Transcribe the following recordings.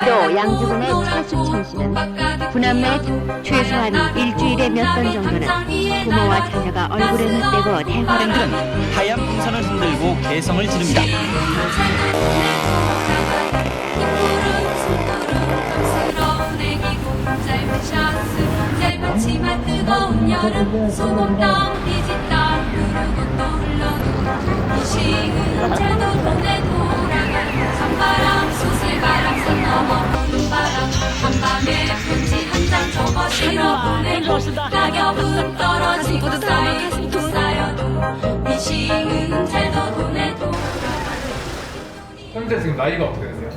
또 양주군의 최수창 씨는 구남매 최소한 일주일에 몇 번 정도는 부모와 자녀가 얼굴에 맞대고 대화를 들은 하얀 풍선을 흔들고 개성을 지릅니다. 짧지만 뜨거운 여름 소금땀 뒤집다 흐르고 또 흘러도 이 시은잘도 돈에 돌아가 찬바람 소슬바람 산 넘어 부는 바람 한밤에 편지 한 장 적어 실어 보내고 가격은 떨어지고 쌓이고 쌓여도 이 시은잘도 돈에 돌아가. 현재 지금 나이가 어떻게 되세요?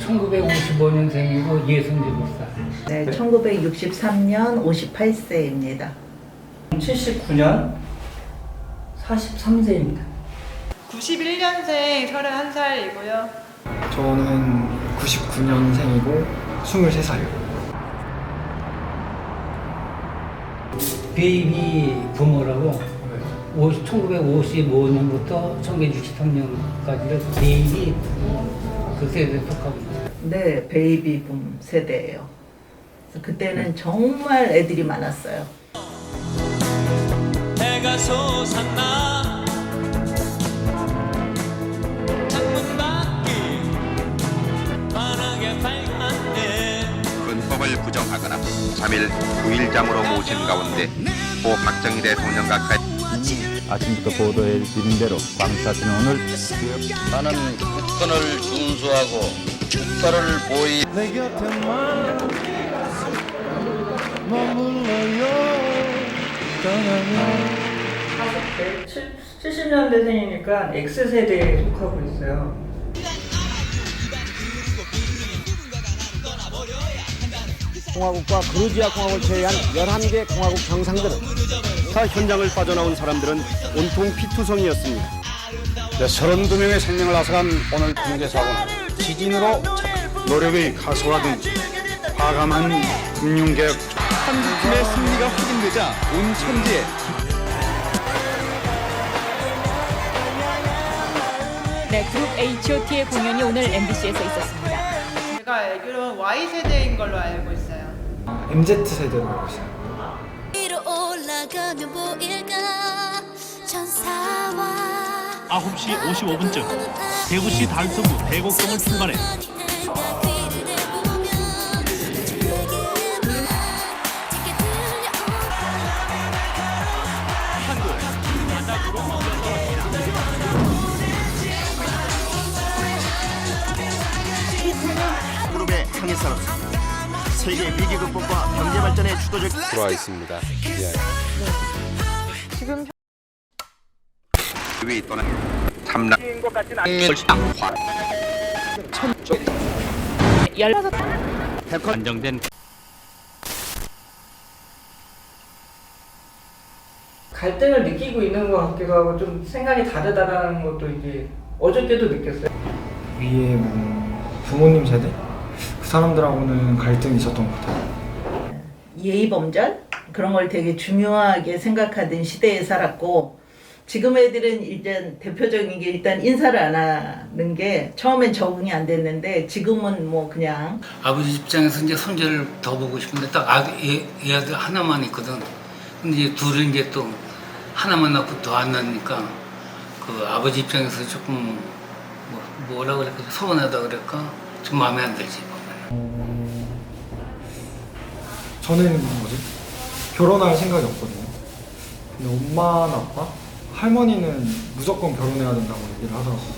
1955년생이고 67살. 네, 1963년 58세입니다. 79년 43세입니다. 91년생 31살이고요. 저는 99년생이고 23살이고. 베이비 부모라고 1955년부터 1963년까지를 베이비 그 세대에 속하고 있어요. 네, 베이비붐 세대예요. 그래서 그때는 정말 애들이 많았어요. 해가 솟았나 창문 밖이 환하게 밝았네. 헌법을 부정하거나 3일 9일장으로 모신 가운데 고 박정희 대통령 가까이 아침부터 보도해 드린 대로 광사시는 오늘 나는 국권을 준수하고 국가를 보위 내 곁에만 머물러요 떠나면 70년대생이니까 X세대에 속하고 있어요. 공화국과 그루지아 공화국을 제외한 11개 공화국 정상들은 타 현장을 빠져나온 사람들은 온통 피투성이었습니다. 32명의 생명을 앗아간 오늘 경제사고는 지진으로 노력의 가소화든지 과감한 금융개혁 한국팀의 승리가 확인되자 온 천지에 네, 그룹 H.O.T의 공연이 오늘 MBC에서 있었습니다. 제가 알기로는 Y세대인 걸로 알고 있어요. MZ세대로 알고 있어요. 위로 올라가면 보일까 천사와 9시 55분쯤 대구시 달서구 대곡동을 출발해 그룹의 항해사로서 세계 위기 극복과 경제 발전의 주도적 들어와 있습니다. 지금 위 또는 참나 안정된 갈등을 느끼고 있는 것 같기도 하고 좀 생각이 다르다라는 것도 이제 어저께도 느꼈어요. 위에 뭐 부모님 세대? 그 사람들하고는 갈등이 있었던 것 같아요. 예의범절? 그런 걸 되게 중요하게 생각하던 시대에 살았고, 지금 애들은 일단 대표적인 게 일단 인사를 안 하는 게 처음엔 적응이 안 됐는데 지금은 뭐 그냥 아버지 입장에서 이제 손자를 더 보고 싶은데 딱 애 아들 하나만 있거든. 근데 이제 둘은 이제 또 하나만 낳고 더 안 낳으니까 그 아버지 입장에서 조금 뭐라 그럴까 서운하다 그럴까 좀 마음에 안 들지. 저는 결혼할 생각이 없거든요. 근데 엄마나 아빠, 할머니는 무조건 결혼해야 된다고 얘기를 하더라고요.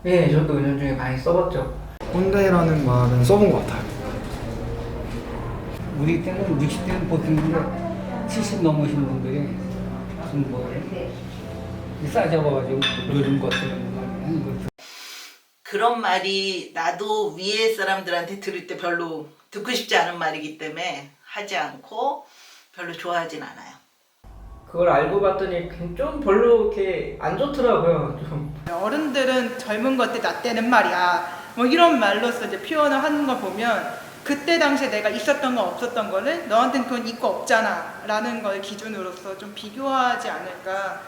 예, 저도 은연중에 많이 써봤죠. 꼰대라는 말은 써본 것 같아요. 우리 때는 60대는 보통인데 70 넘으신 분들이 좀뭐 싸잡아가지고 요즘 것들은 그런 말이 나도 위에 사람들한테 들을 때 별로 듣고 싶지 않은 말이기 때문에 하지 않고 별로 좋아하진 않아요. 그걸 알고 봤더니 좀 별로 이렇게 안 좋더라고요. 좀. 어른들은 젊은 것들 나 때는 말이야. 뭐 이런 말로써 이제 표현을 하는 거 보면 그때 당시에 내가 있었던 거 없었던 거를 너한테는 그건 있고 없잖아 라는 걸 기준으로서 좀 비교하지 않을까.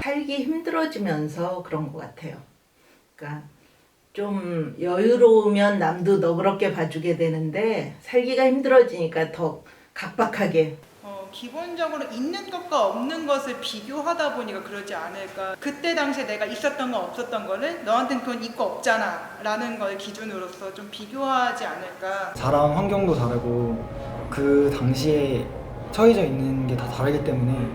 살기 힘들어지면서 그런 것 같아요. 그러니까 좀 여유로우면 남도 너그럽게 봐주게 되는데 살기가 힘들어지니까 더 각박하게. 기본적으로 있는 것과 없는 것을 비교하다 보니까 그러지 않을까. 그때 당시에 내가 있었던 거 없었던 거를 너한테는 그건 있고 없잖아 라는 걸 기준으로서 좀 비교하지 않을까. 자란 환경도 다르고 그 당시에 처해져 있는 게 다 다르기 때문에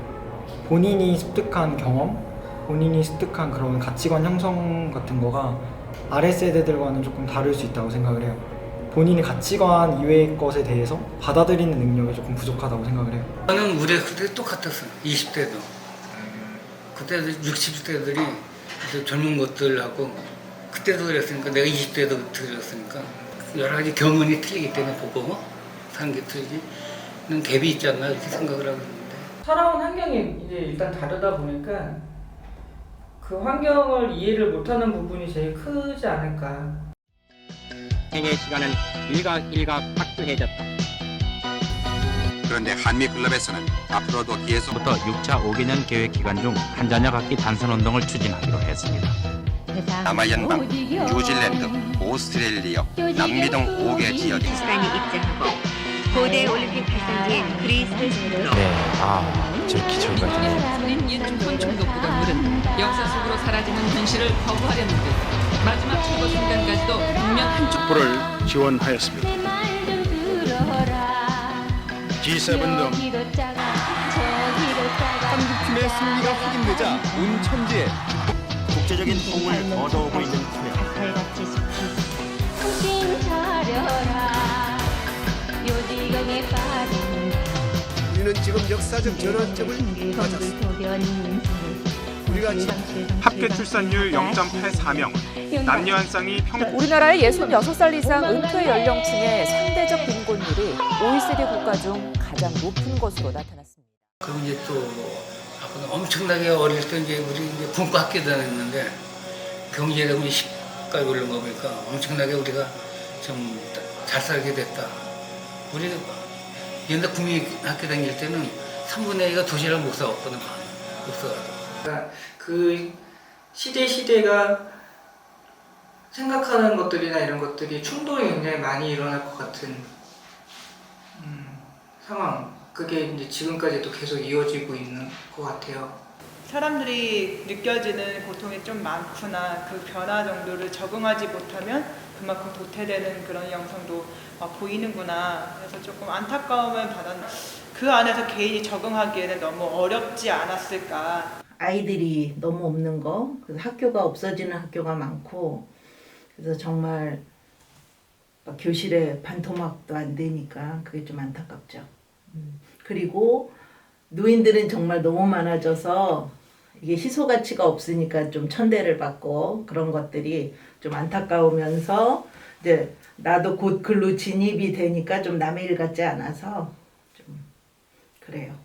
본인이 습득한 경험, 본인이 습득한 그런 가치관 형성 같은 거가 아랫세대들과는 조금 다를 수 있다고 생각을 해요. 본인의 가치관 이외의 것에 대해서 받아들이는 능력이 조금 부족하다고 생각을 해요. 저는 우리 그때 똑같았어. 20대도. 그때도 60대들이 젊은 것들하고 그때도 그랬으니까 내가 20대도 그랬으니까 여러 가지 경험이 틀리기 때문에 보고 사는 게 틀리지. 갭이 있지 않나 이렇게 생각을 하고 있는데. 살아온 환경이 이제 일단 다르다 보니까 그 환경을 이해를 못하는 부분이 제일 크지 않을까. 행의 시간은 일각일각 확대해졌다. 그런데 한미클럽에서는 앞으로도 계속부터 6차 5개년 계획 기간 중 한 자녀 갖기 단선 운동을 추진하기로 했습니다. 남아연방, 뉴질랜드, 오스트레일리아, 남미 등 5개 지역이 파키스탄이 입장하고 고대 올림픽 발상지인 그리스 승으로 제 기초가 유충분 중독 부동물은 역사 속으로 사라지는 현실을 거부하려는 듯 마지막 최고 순간까지도 분명 한쪽 불을 지원하였습니다. G7 등 한국팀의 승리가 확인되자 온 천지에 국제적인 호응을 얻어오고 있는 후에 우리는 지금 역사적 전환점을 맞았습니다. 우리가 합계 출산율 0.84명, 남녀 한 쌍이 우리나라의 66살 이상 은퇴 연령층의 상대적 빈곤율이 OECD 국가 중 가장 높은 것으로 나타났습니다. 그리고 이제 또 앞으로 엄청나게 어릴 때 이제 우리 이제 군과학교 다녔는데 경제가 우리 10까지 올라온 거 보니까 엄청나게 우리가 좀 잘 살게 됐다. 우리 옛날 국민학교 다닐 때는 3분의 2가 도시락 못 사왔거든. 못 사가지고. 그러니까 그 시대가 생각하는 것들이나 이런 것들이 충돌이 굉장히 많이 일어날 것 같은 상황. 그게 이제 지금까지도 계속 이어지고 있는 것 같아요. 사람들이 느껴지는 고통이 좀 많구나. 그 변화 정도를 적응하지 못하면 그만큼 도태되는 그런 양상도 보이는구나. 그래서 조금 안타까움을 받았는데 그 안에서 개인이 적응하기에는 너무 어렵지 않았을까. 아이들이 너무 없는 거, 그래서 학교가 없어지는 학교가 많고, 그래서 정말 막 교실에 반토막도 안 되니까 그게 좀 안타깝죠. 그리고 노인들은 정말 너무 많아져서 이게 희소 가치가 없으니까 좀 천대를 받고 그런 것들이 좀 안타까우면서 이제 나도 곧 글로 진입이 되니까 좀 남의 일 같지 않아서 좀 그래요.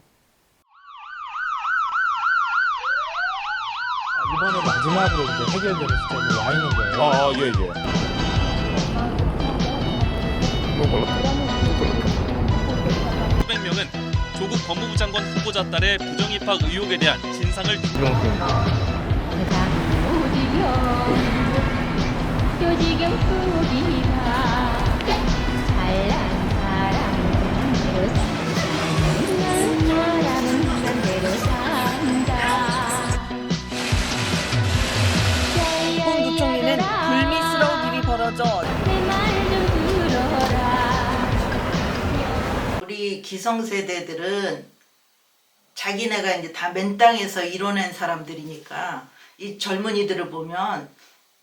이번에 마지막으로 이제 해결되는 시점이 와 있는 거예요. 예. 수백 명은 조국 법무부 장관 후보자 딸의 부정 입학 의혹에 대한 진상을 홍 부총리는 불미스러운 일이 벌어져 우리 기성세대들은 자기네가 이제 다 맨 땅에서 이뤄낸 사람들이니까 이 젊은이들을 보면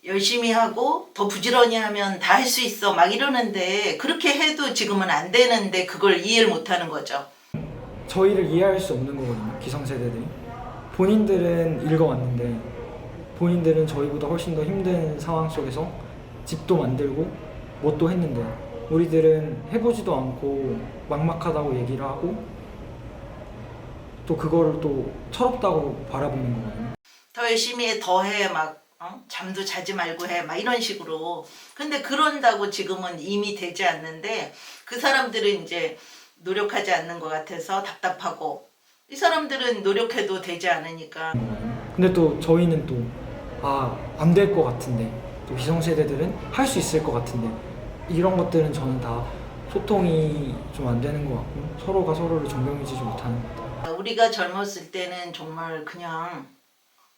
열심히 하고 더 부지런히 하면 다 할 수 있어 막 이러는데 그렇게 해도 지금은 안 되는데 그걸 이해를 못하는 거죠. 저희를 이해할 수 없는 거거든요. 기성세대들이. 본인들은 읽어왔는데 본인들은 저희보다 훨씬 더 힘든 상황 속에서 집도 만들고 뭣도 했는데 우리들은 해보지도 않고 막막하다고 얘기를 하고 또 그거를 또 철없다고 바라보는 거거든요. 더 열심히 해, 더 해, 막 잠도 자지 말고 해, 막 이런 식으로. 근데 그런다고 지금은 이미 되지 않는데 그 사람들은 이제 노력하지 않는 것 같아서 답답하고 이 사람들은 노력해도 되지 않으니까. 근데 또 저희는 또 안 될 것 같은데 또 기성세대들은 할 수 있을 것 같은데 이런 것들은 저는 다 소통이 좀 안 되는 것 같고 서로가 서로를 존경해주지 못하는 것 같아요. 우리가 젊었을 때는 정말 그냥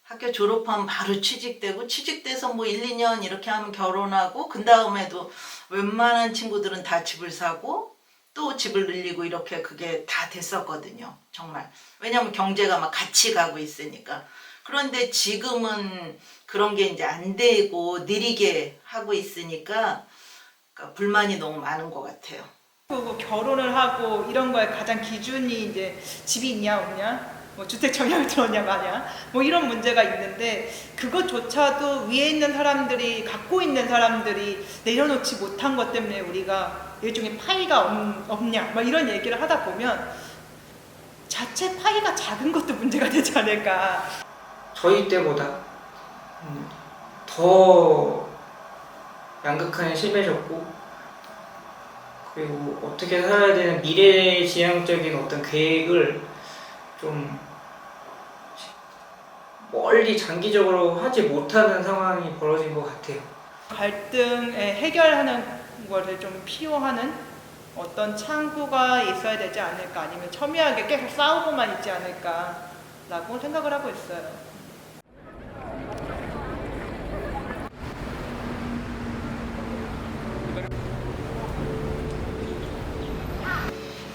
학교 졸업하면 바로 취직되고 취직돼서 뭐 1, 2년 이렇게 하면 결혼하고 그 다음에도 웬만한 친구들은 다 집을 사고 또 집을 늘리고 이렇게 그게 다 됐었거든요. 정말. 왜냐면 경제가 막 같이 가고 있으니까. 그런데 지금은 그런 게 이제 안 되고 느리게 하고 있으니까 그러니까 불만이 너무 많은 것 같아요. 그리고 결혼을 하고 이런 거에 가장 기준이 이제 집이 있냐 없냐, 뭐 주택 청약을 들었냐 마냐, 뭐 이런 문제가 있는데 그것조차도 위에 있는 사람들이 갖고 있는 사람들이 내려놓지 못한 것 때문에 우리가 일종의 파이가 없냐, 막 이런 얘기를 하다 보면 자체 파이가 작은 것도 문제가 되지 않을까. 저희 때보다 더 양극화는 심해졌고 그리고 어떻게 살아야 되는 미래지향적인 어떤 계획을 좀 멀리 장기적으로 하지 못하는 상황이 벌어진 것 같아요. 갈등에 해결하는 것을 좀 필요하는 어떤 창구가 있어야 되지 않을까, 아니면 첨예하게 계속 싸우고만 있지 않을까라고 생각을 하고 있어요.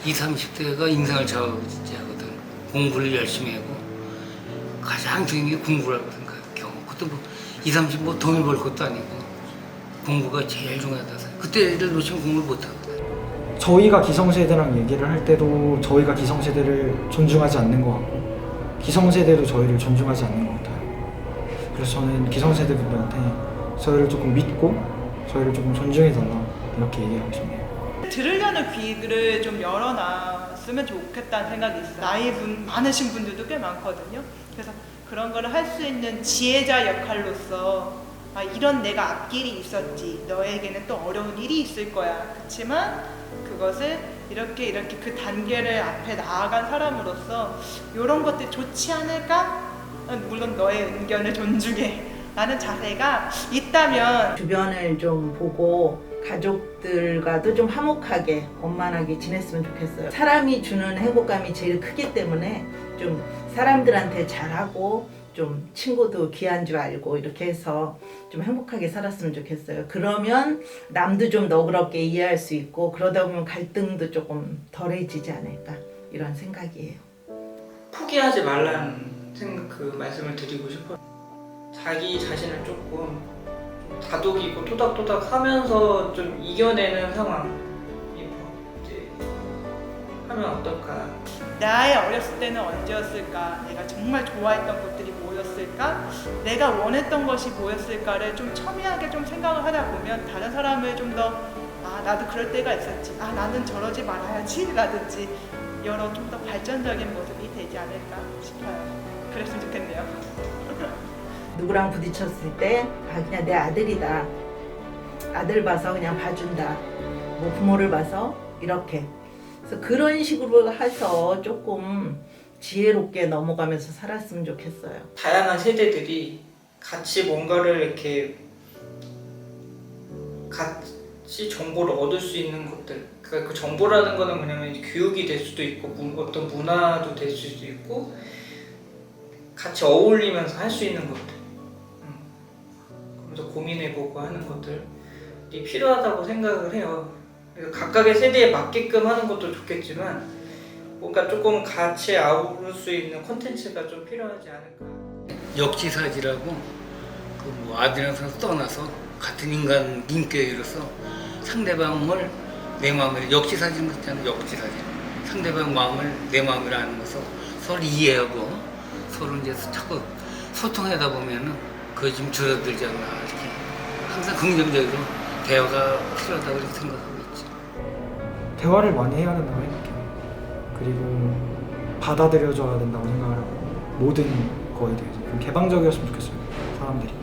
20, 30대가 인생을 좌우지하거든. 공부를 열심히 하고 가장 중요한 게 공부를 하거든. 그것도 뭐 20, 30 뭐 돈을 벌 것도 아니고 공부가 제일 중요하다. 그때 애들 놓치면 공부를 못 하거든. 저희가 기성세대랑 얘기를 할 때도 저희가 기성세대를 존중하지 않는 것 같고 기성세대도 저희를 존중하지 않는 것 같아요. 그래서 저는 기성세대분들한테 저희를 조금 믿고 저희를 조금 존중해달라 이렇게 얘기하고 싶네요. 들으려는 귀를 좀 열어놨으면 좋겠다는 생각이 있어요. 나이 많으신 분들도 꽤 많거든요. 그래서 그런 거를 할 수 있는 지혜자 역할로서 이런 내가 앞길이 있었지, 너에게는 또 어려운 일이 있을 거야. 그렇지만 그것을 이렇게 그 단계를 앞에 나아간 사람으로서 이런 것들이 좋지 않을까? 물론 너의 의견을 존중해 라는 자세가 있다면 주변을 좀 보고 가족들과도 좀 화목하게 원만하게 지냈으면 좋겠어요. 사람이 주는 행복감이 제일 크기 때문에 좀 사람들한테 잘하고 좀 친구도 귀한 줄 알고 이렇게 해서 좀 행복하게 살았으면 좋겠어요. 그러면 남도 좀 너그럽게 이해할 수 있고 그러다 보면 갈등도 조금 덜해지지 않을까 이런 생각이에요. 포기하지 말라는 그 말씀을 드리고 싶어요. 자기 자신을 조금 다독이고 토닥토닥 하면서 좀 이겨내는 상황이 이제 하면 어떨까. 나의 어렸을 때는 언제였을까, 내가 정말 좋아했던 것들이 뭐였을까, 내가 원했던 것이 뭐였을까를 좀 첨예하게 좀 생각을 하다 보면 다른 사람을 좀 더 나도 그럴 때가 있었지, 나는 저러지 말아야지 라든지 여러 좀 더 발전적인 모습이 되지 않을까 싶어요. 그랬으면 좋겠네요. 누구랑 부딪혔을 때 그냥 내 아들이다, 아들 봐서 그냥 봐준다, 뭐 부모를 봐서 이렇게, 그래서 그런 식으로 해서 조금 지혜롭게 넘어가면서 살았으면 좋겠어요. 다양한 세대들이 같이 뭔가를 이렇게 같이 정보를 얻을 수 있는 것들, 그러니까 그 정보라는 거는 뭐냐면 교육이 될 수도 있고 어떤 문화도 될 수도 있고 같이 어울리면서 할 수 있는 것들, 그러면서 고민해보고 하는 것들이 필요하다고 생각을 해요. 그래서 각각의 세대에 맞게끔 하는 것도 좋겠지만 뭔가 조금 같이 아우를 수 있는 콘텐츠가 좀 필요하지 않을까. 역지사지라고 뭐 아들이랑 떠나서 같은 인간 인격으로서 상대방을 내 마음으로, 역지사지는 그렇잖아요. 역지사지, 상대방 마음을 내 마음으로 아는 것을 서로 이해하고 서로 이제 자꾸 소통하다 보면은 그게 좀 줄어들지 않나, 이렇게 항상 긍정적으로 대화가 필요하다고 이렇게 생각하고 있죠. 대화를 많이 해야 된다고 생각해요. 그리고 받아들여줘야 된다고 생각을 하고 모든 거에 대해서 좀 개방적이었으면 좋겠어요, 사람들이.